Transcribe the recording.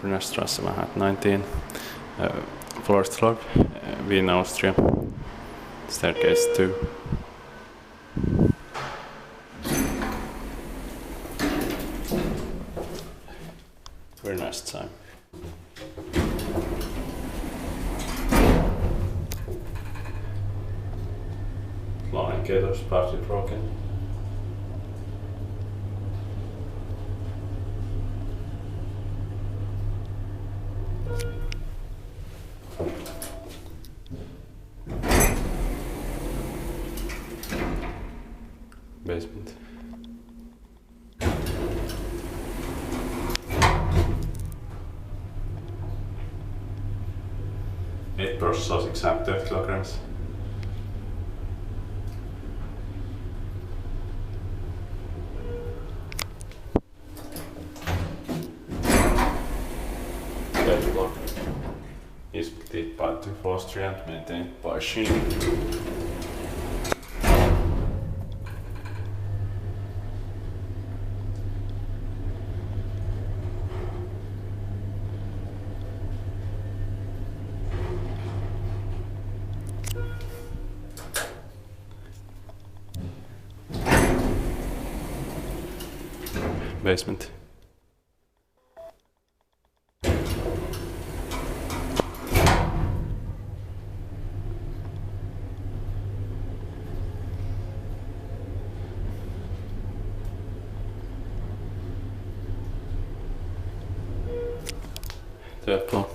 Brünner Straße, Manhattan 19, Floridsdorf, Vienna, Austria. Staircase 2. Very nice time. Line gaiters partly broken. Basement. Eight purse sauce except 30 kilograms. Bed block is built by Austria and maintained by Schindler. Basement. Third floor.